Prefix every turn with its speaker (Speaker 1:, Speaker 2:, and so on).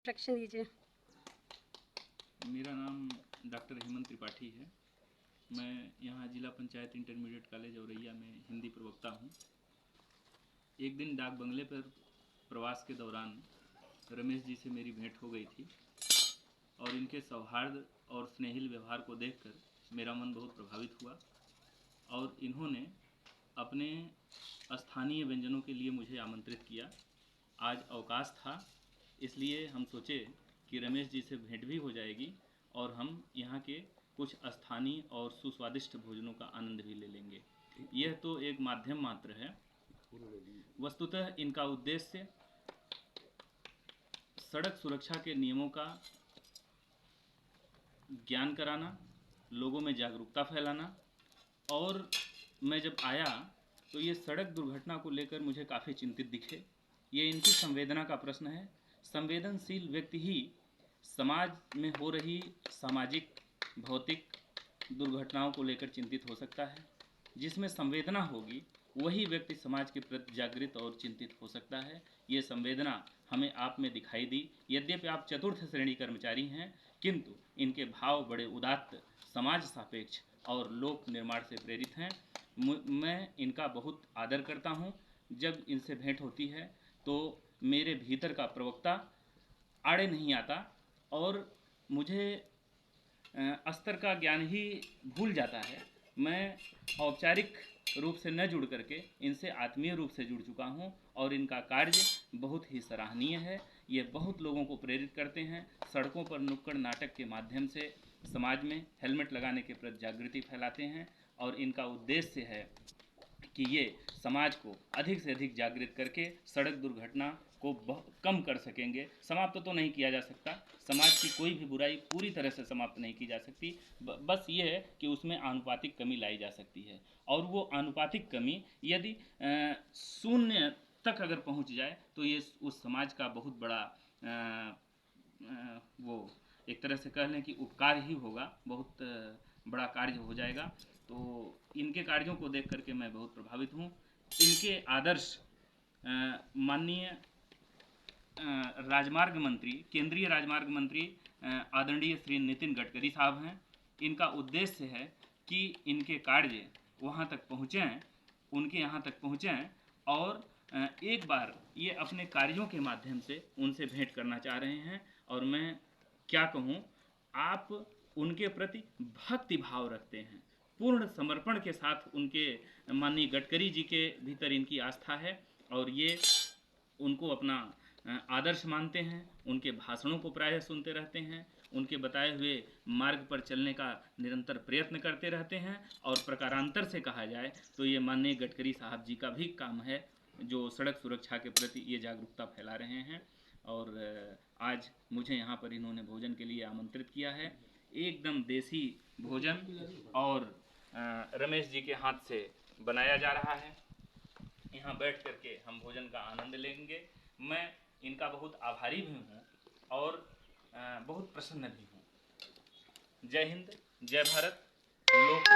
Speaker 1: Instruction दीजिए।
Speaker 2: मेरा नाम डॉक्टर हेमंत त्रिपाठी है। मैं यहाँ जिला पंचायत इंटरमीडिएट कॉलेज औरैया में हिंदी प्रवक्ता हूँ। एक दिन डाक बंगले पर प्रवास के दौरान रमेश जी से मेरी भेंट हो गई थी और इनके सौहार्द और स्नेहिल व्यवहार को देखकर मेरा मन बहुत प्रभावित हुआ और इन्होंने अपने स्थानीय व्यंजनों के लिए मुझे आमंत्रित किया। आज अवकाश था, इसलिए हम सोचे कि रमेश जी से भेंट भी हो जाएगी और हम यहाँ के कुछ स्थानीय और सुस्वादिष्ट भोजनों का आनंद भी ले लेंगे। यह तो एक माध्यम मात्र है। वस्तुतः इनका उद्देश्य सड़क सुरक्षा के नियमों का ज्ञान कराना, लोगों में जागरूकता फैलाना। और मैं जब आया तो ये सड़क दुर्घटना को लेकर मुझे काफ़ी चिंतित दिखे। ये इनकी संवेदना का प्रश्न है। संवेदनशील व्यक्ति ही समाज में हो रही सामाजिक भौतिक दुर्घटनाओं को लेकर चिंतित हो सकता है। जिसमें संवेदना होगी वही व्यक्ति समाज के प्रति जागृत और चिंतित हो सकता है। ये संवेदना हमें आप में दिखाई दी। यद्यपि आप चतुर्थ श्रेणी कर्मचारी हैं, किंतु इनके भाव बड़े उदात्त, समाज सापेक्ष और लोक निर्माण से प्रेरित हैं। मैं इनका बहुत आदर करता हूँ। जब इनसे भेंट होती है तो मेरे भीतर का प्रवक्ता आड़े नहीं आता और मुझे स्तर का ज्ञान ही भूल जाता है। मैं औपचारिक रूप से न जुड़ करके इनसे आत्मीय रूप से जुड़ चुका हूँ और इनका कार्य बहुत ही सराहनीय है। ये बहुत लोगों को प्रेरित करते हैं। सड़कों पर नुक्कड़ नाटक के माध्यम से समाज में हेलमेट लगाने के प्रति जागृति फैलाते हैं और इनका उद्देश्य है कि ये समाज को अधिक से अधिक जागृत करके सड़क दुर्घटना को कम कर सकेंगे। समाप्त तो नहीं किया जा सकता, समाज की कोई भी बुराई पूरी तरह से समाप्त नहीं की जा सकती, बस ये है कि उसमें आनुपातिक कमी लाई जा सकती है। और वो आनुपातिक कमी यदि शून्य तक अगर पहुंच जाए तो ये उस समाज का बहुत बड़ा वो एक तरह से कह लें कि उपकार ही होगा, बहुत बड़ा कार्य हो जाएगा। तो इनके कार्यों को देख करके मैं बहुत प्रभावित हूँ। इनके आदर्श माननीय राजमार्ग मंत्री, केंद्रीय राजमार्ग मंत्री आदरणीय श्री नितिन गडकरी साहब हैं। इनका उद्देश्य है कि इनके कार्य वहाँ तक पहुँचें, उनके यहाँ तक पहुँचें और एक बार ये अपने कार्यों के माध्यम से उनसे भेंट करना चाह रहे हैं। और मैं क्या कहूँ, आप उनके प्रति भक्ति भाव रखते हैं, पूर्ण समर्पण के साथ उनके माननीय गडकरी जी के भीतर इनकी आस्था है और ये उनको अपना आदर्श मानते हैं। उनके भाषणों को प्रायः सुनते रहते हैं, उनके बताए हुए मार्ग पर चलने का निरंतर प्रयत्न करते रहते हैं। और प्रकारांतर से कहा जाए तो ये माननीय गडकरी साहब जी का भी काम है जो सड़क सुरक्षा के प्रति ये जागरूकता फैला रहे हैं। और आज मुझे यहाँ पर इन्होंने भोजन के लिए आमंत्रित किया है। एकदम देसी भोजन और रमेश जी के हाथ से बनाया जा रहा है। यहाँ बैठ करके हम भोजन का आनंद लेंगे। मैं इनका बहुत आभारी भी हूँ और बहुत प्रसन्न भी हूँ। जय हिंद, जय भारत। लोक